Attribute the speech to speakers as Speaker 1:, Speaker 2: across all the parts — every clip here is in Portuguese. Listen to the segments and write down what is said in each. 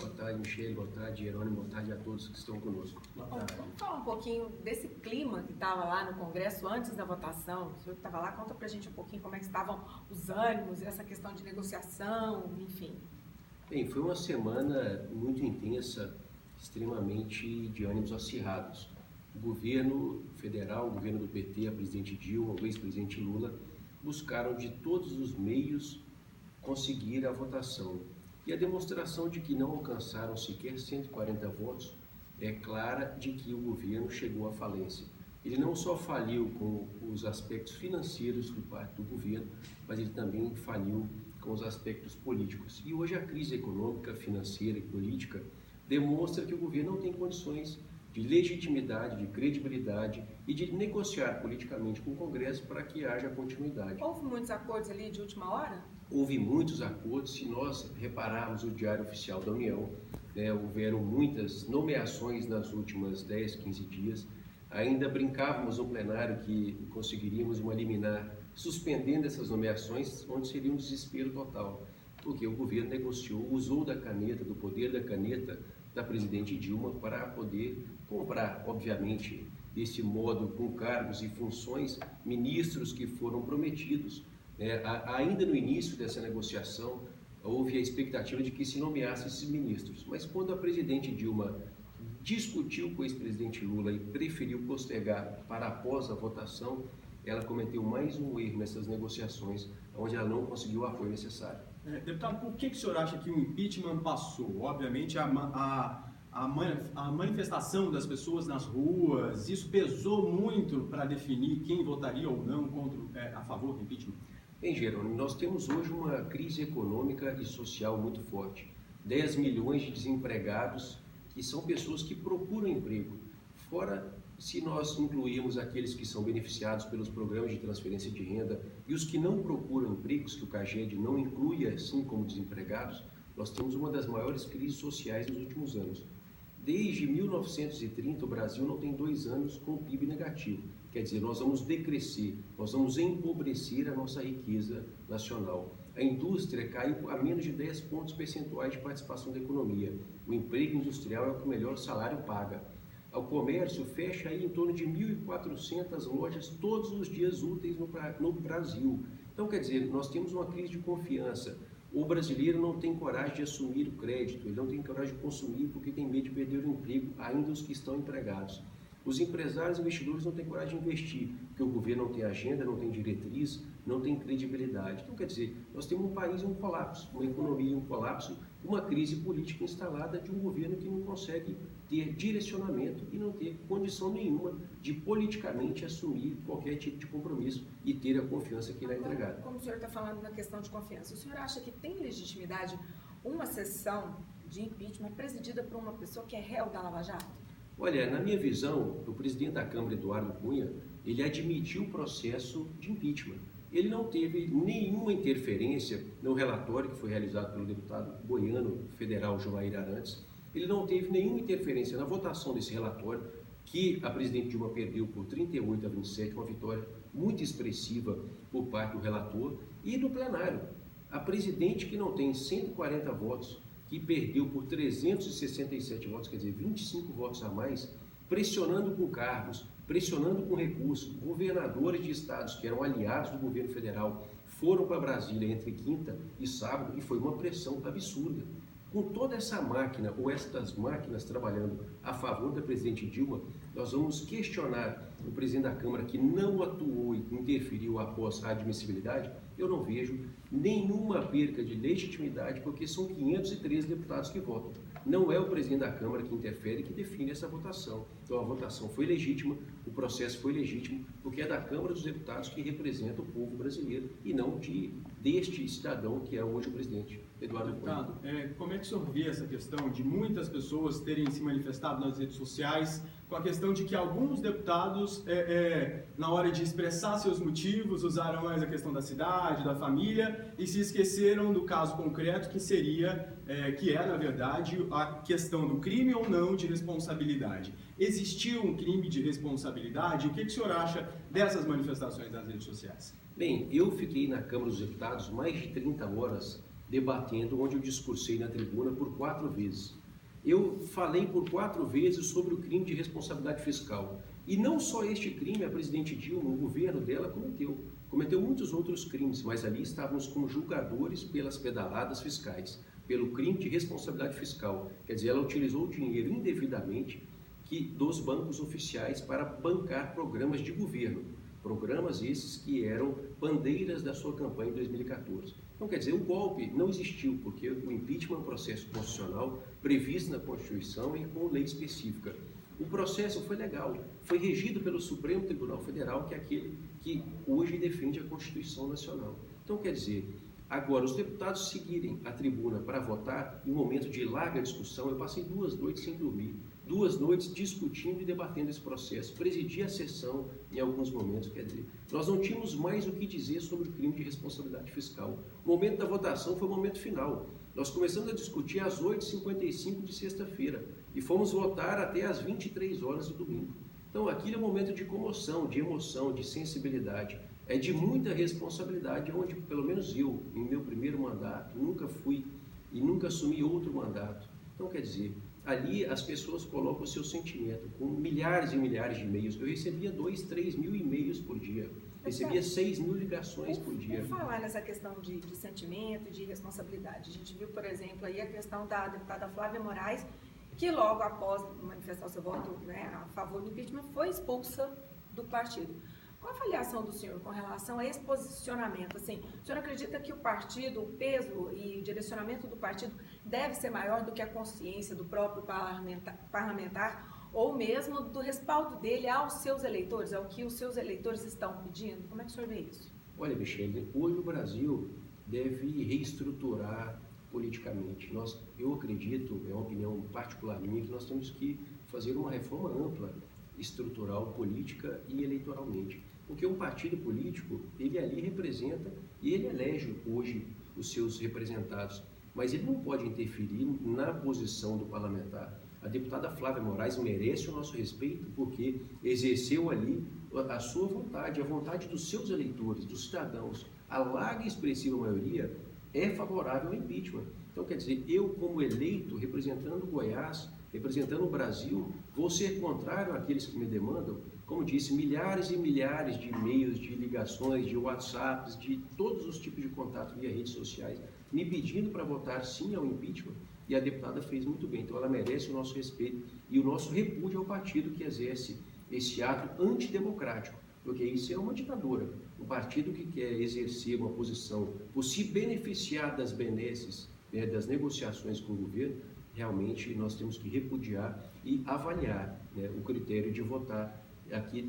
Speaker 1: Boa tarde, Michele. Boa tarde, Jerônimo. Boa tarde a todos que estão conosco.
Speaker 2: Bom, vamos falar um pouquinho desse clima que estava lá no Congresso antes da votação. O senhor que estava lá, conta pra gente um pouquinho como é que estavam os ânimos, essa questão de negociação, enfim.
Speaker 1: Bem, foi uma semana muito intensa, extremamente de ânimos acirrados. O governo federal, o governo do PT, a presidente Dilma, o ex-presidente Lula, buscaram de todos os meios conseguir a votação. E a demonstração de que não alcançaram sequer 140 votos é clara de que o governo chegou à falência. Ele não só faliu com os aspectos financeiros do parte do governo, mas ele também faliu com os aspectos políticos. E hoje a crise econômica, financeira e política demonstra que o governo não tem condições de legitimidade, de credibilidade e de negociar politicamente com o Congresso para que haja continuidade.
Speaker 2: Houve muitos acordos ali de última hora?
Speaker 1: Houve muitos acordos. Se nós repararmos o Diário Oficial da União, houveram muitas nomeações nas últimas 10, 15 dias. Ainda brincávamos no plenário que conseguiríamos uma liminar suspendendo essas nomeações, onde seria um desespero total, porque o governo negociou, usou da caneta, do poder da caneta da presidente Dilma para poder comprar, obviamente, desse modo, com cargos e funções, ministros que foram prometidos. Ainda no início dessa negociação, houve a expectativa de que se nomeasse esses ministros, mas quando a presidente Dilma discutiu com o ex-presidente Lula e preferiu postergar para após a votação, ela cometeu mais um erro nessas negociações, onde ela não conseguiu o apoio necessário.
Speaker 3: Deputado, por que o senhor acha que o impeachment passou? Obviamente, a manifestação das pessoas nas ruas, isso pesou muito para definir quem votaria ou não a favor do impeachment?
Speaker 1: Bem, Jerônimo, nós temos hoje uma crise econômica e social muito forte. 10 milhões de desempregados, que são pessoas que procuram emprego. Fora, se nós incluirmos aqueles que são beneficiados pelos programas de transferência de renda e os que não procuram empregos, que o CAGED não inclui assim como desempregados, nós temos uma das maiores crises sociais dos últimos anos. Desde 1930, o Brasil não tem 2 anos com PIB negativo. Quer dizer, nós vamos decrescer, nós vamos empobrecer a nossa riqueza nacional. A indústria caiu a menos de 10 pontos percentuais de participação da economia. O emprego industrial é o que o melhor salário paga. O comércio fecha aí em torno de 1.400 lojas todos os dias úteis no Brasil. Então, quer dizer, nós temos uma crise de confiança. O brasileiro não tem coragem de assumir o crédito, ele não tem coragem de consumir porque tem medo de perder o emprego, ainda os que estão empregados. Os empresários e investidores não têm coragem de investir, porque o governo não tem agenda, não tem diretriz, não tem credibilidade. Então, quer dizer, nós temos um país em um colapso, uma economia em um colapso, uma crise política instalada de um governo que não consegue ter direcionamento e não ter condição nenhuma de politicamente assumir qualquer tipo de compromisso e ter a confiança que ele é entregado.
Speaker 2: Como o senhor está falando na questão de confiança, o senhor acha que tem legitimidade uma sessão de impeachment presidida por uma pessoa que é réu da Lava Jato?
Speaker 1: Olha, na minha visão, o presidente da Câmara, Eduardo Cunha, ele admitiu o processo de impeachment. Ele não teve nenhuma interferência no relatório que foi realizado pelo deputado goiano federal Joair Arantes. Ele não teve nenhuma interferência na votação desse relatório, que a presidente Dilma perdeu por 38 a 27, uma vitória muito expressiva por parte do relator, e no plenário. A presidente, que não tem 140 votos, que perdeu por 367 votos, quer dizer, 25 votos a mais, pressionando com cargos, pressionando com recursos. Governadores de estados que eram aliados do governo federal foram para Brasília entre quinta e sábado e foi uma pressão absurda. Com toda essa máquina, ou estas máquinas trabalhando a favor da presidente Dilma, nós vamos questionar o presidente da Câmara que não atuou e interferiu após a admissibilidade. Eu não vejo nenhuma perca de legitimidade, porque são 513 deputados que votam. Não é o presidente da Câmara que interfere e que define essa votação. Então a votação foi legítima, o processo foi legítimo, porque é da Câmara dos Deputados que representa o povo brasileiro e não deste cidadão que é hoje o presidente, Eduardo Cunha.
Speaker 3: Como é que o senhor vê essa questão de muitas pessoas terem se manifestado nas redes sociais com a questão de que alguns deputados, na hora de expressar seus motivos, usaram mais a questão da cidade, da família e se esqueceram do caso concreto que é, na verdade, a questão do crime ou não de responsabilidade. Existiu um crime de responsabilidade? O que o senhor acha dessas manifestações nas redes sociais?
Speaker 1: Bem, eu fiquei na Câmara dos Deputados mais de 30 horas debatendo, onde eu discursei na tribuna por 4 vezes. Eu falei por 4 vezes sobre o crime de responsabilidade fiscal. E não só este crime a presidente Dilma, o governo dela, cometeu muitos outros crimes, mas ali estávamos como julgadores pelas pedaladas fiscais, pelo crime de responsabilidade fiscal. Quer dizer, ela utilizou o dinheiro indevidamente dos bancos oficiais para bancar programas de governo, programas esses que eram bandeiras da sua campanha em 2014. Então, quer dizer, o golpe não existiu, porque o impeachment é um processo constitucional previsto na Constituição e com lei específica. O processo foi legal, foi regido pelo Supremo Tribunal Federal, que é aquele que hoje defende a Constituição Nacional. Então, quer dizer, agora, os deputados seguirem a tribuna para votar, em um momento de larga discussão, eu passei 2 noites sem dormir, 2 noites discutindo e debatendo esse processo, presidi a sessão em alguns momentos, quer dizer, nós não tínhamos mais o que dizer sobre o crime de responsabilidade fiscal. O momento da votação foi o momento final. Nós começamos a discutir às 8h55 de sexta-feira e fomos votar até às 23 horas do domingo. Então, aquilo é um momento de comoção, de emoção, de sensibilidade, é de muita responsabilidade, onde, pelo menos eu, em meu primeiro mandato, nunca fui e nunca assumi outro mandato. Então, quer dizer, ali as pessoas colocam o seu sentimento, com milhares e milhares de e-mails. Eu recebia 2, 3 mil e-mails por dia, recebia 6 mil ligações por dia.
Speaker 2: Por falar nessa questão de sentimento, de responsabilidade, a gente viu, por exemplo, aí a questão da deputada Flávia Moraes, que logo após manifestar o seu voto, né, a favor do impeachment, foi expulsa do partido. Qual a avaliação do senhor com relação a esse posicionamento? Assim, o senhor acredita que o partido, o peso e o direcionamento do partido deve ser maior do que a consciência do próprio parlamentar ou mesmo do respaldo dele aos seus eleitores, ao que os seus eleitores estão pedindo? Como é que o senhor vê isso?
Speaker 1: Olha, Michele, hoje o Brasil deve reestruturar politicamente. Eu acredito, é uma opinião particular minha, que nós temos que fazer uma reforma ampla, estrutural, política e eleitoralmente. Porque um partido político, ele ali representa e ele elege hoje os seus representados, mas ele não pode interferir na posição do parlamentar. A deputada Flávia Moraes merece o nosso respeito porque exerceu ali a sua vontade, a vontade dos seus eleitores, dos cidadãos. A larga e expressiva maioria é favorável ao impeachment. Então, quer dizer, eu como eleito, representando Goiás, representando o Brasil, vou ser contrário àqueles que me demandam, como disse, milhares e milhares de e-mails, de ligações, de WhatsApps, de todos os tipos de contato via redes sociais, me pedindo para votar sim ao impeachment, e a deputada fez muito bem. Então ela merece o nosso respeito e o nosso repúdio ao partido que exerce esse ato antidemocrático, porque isso é uma ditadura. Um partido que quer exercer uma posição por se beneficiar das benesses, né, das negociações com o governo, realmente nós temos que repudiar e avaliar, né, o critério de votar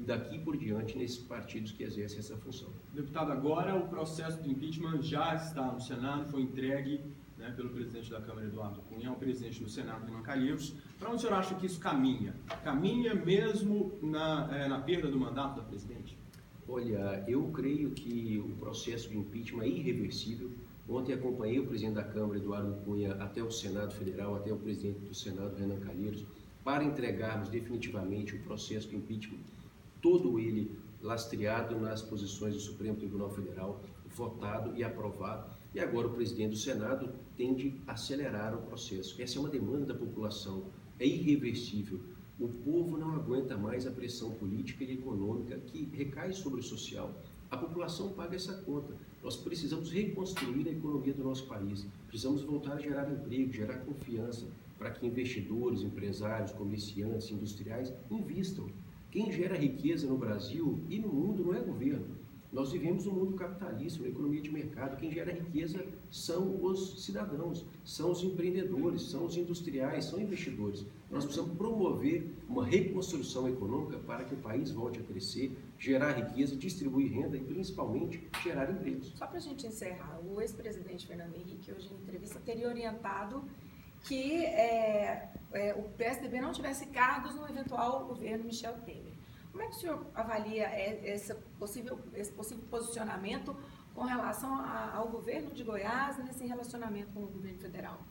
Speaker 1: daqui por diante nesses partidos que exercem essa função.
Speaker 3: Deputado, agora o processo do impeachment já está no Senado, foi entregue, né, pelo presidente da Câmara, Eduardo Cunha, ao presidente do Senado, Renan Calheiros. Para onde o senhor acha que isso caminha? Caminha mesmo na perda do mandato da presidente?
Speaker 1: Olha, eu creio que o processo de impeachment é irreversível. Ontem acompanhei o presidente da Câmara, Eduardo Cunha, até o Senado Federal, até o presidente do Senado, Renan Calheiros, para entregarmos definitivamente o processo de impeachment, todo ele lastreado nas posições do Supremo Tribunal Federal, votado e aprovado. E agora o presidente do Senado tende a acelerar o processo. Essa é uma demanda da população, é irreversível. O povo não aguenta mais a pressão política e econômica que recai sobre o social. A população paga essa conta. Nós precisamos reconstruir a economia do nosso país. Precisamos voltar a gerar emprego, gerar confiança para que investidores, empresários, comerciantes, industriais invistam. Quem gera riqueza no Brasil e no mundo não é governo. Nós vivemos um mundo capitalista, uma economia de mercado. Quem gera riqueza são os cidadãos, são os empreendedores, são os industriais, são investidores. Nós precisamos promover uma reconstrução econômica para que o país volte a crescer, gerar riqueza, distribuir renda e, principalmente, gerar empregos.
Speaker 2: Só para a gente encerrar, o ex-presidente Fernando Henrique, hoje em entrevista, teria orientado que o PSDB não tivesse cargos no eventual governo Michel Temer. Como é que o senhor avalia esse possível posicionamento com relação ao governo de Goiás nesse relacionamento com o governo federal?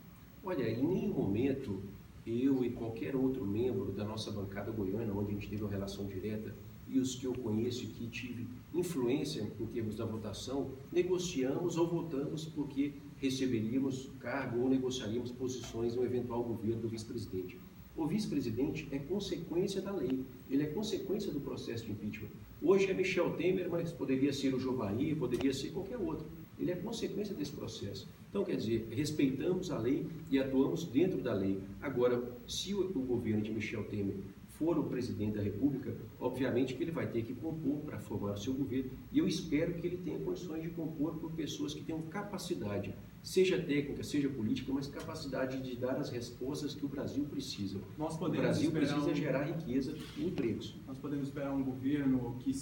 Speaker 1: Olha, em nenhum momento eu e qualquer outro membro da nossa bancada goiana, onde a gente teve uma relação direta, e os que eu conheço e que tive influência em termos da votação, negociamos ou votamos porque receberíamos cargo ou negociaríamos posições no eventual governo do vice-presidente. O vice-presidente é consequência da lei, ele é consequência do processo de impeachment. Hoje é Michel Temer, mas poderia ser o Jovair, poderia ser qualquer outro. Ele é consequência desse processo. Então, quer dizer, respeitamos a lei e atuamos dentro da lei. Agora, se o governo de Michel Temer for o presidente da República, obviamente que ele vai ter que compor para formar o seu governo, e eu espero que ele tenha condições de compor por pessoas que tenham capacidade, seja técnica, seja política, mas capacidade de dar as respostas que o Brasil precisa. O Brasil precisa gerar riqueza e empregos.
Speaker 3: Nós podemos esperar um governo que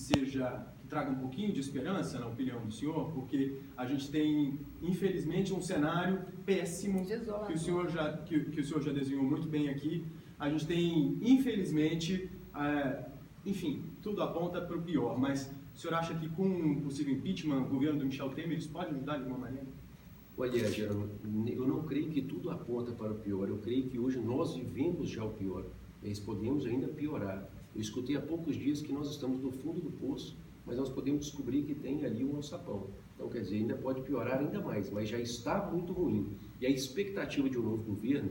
Speaker 3: traga um pouquinho de esperança, na opinião do senhor, porque a gente tem, infelizmente, um cenário péssimo que o senhor já desenhou muito bem aqui. A gente tem, infelizmente, enfim, tudo aponta para o pior, mas o senhor acha que com um possível impeachment, o governo do Michel Temer, isso pode ajudar de alguma maneira?
Speaker 1: Olha, Geraldo, eu não creio que tudo aponta para o pior, eu creio que hoje nós vivemos já o pior, mas podemos ainda piorar. Eu escutei há poucos dias que nós estamos no fundo do poço, mas nós podemos descobrir que tem ali um alçapão. Então, quer dizer, ainda pode piorar ainda mais, mas já está muito ruim. E a expectativa de um novo governo,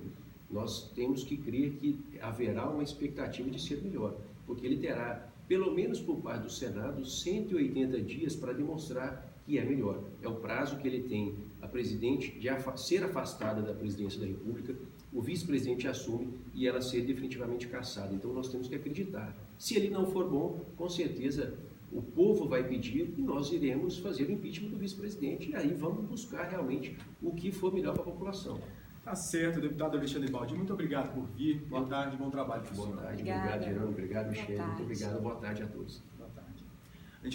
Speaker 1: nós temos que crer que haverá uma expectativa de ser melhor, porque ele terá, pelo menos por parte do Senado, 180 dias para demonstrar que é melhor. É o prazo que ele tem, a presidente, de ser afastada da presidência da República, o vice-presidente assume e ela ser definitivamente cassada. Então nós temos que acreditar. Se ele não for bom, com certeza o povo vai pedir e nós iremos fazer o impeachment do vice-presidente, e aí vamos buscar realmente o que for melhor para a população.
Speaker 3: Tá certo, deputado Alexandre Baldi. Muito obrigado por vir. Boa tarde, bom trabalho.
Speaker 1: Boa tarde, obrigado, Geraldo. Obrigado, Michele. Muito obrigado. Boa tarde a todos.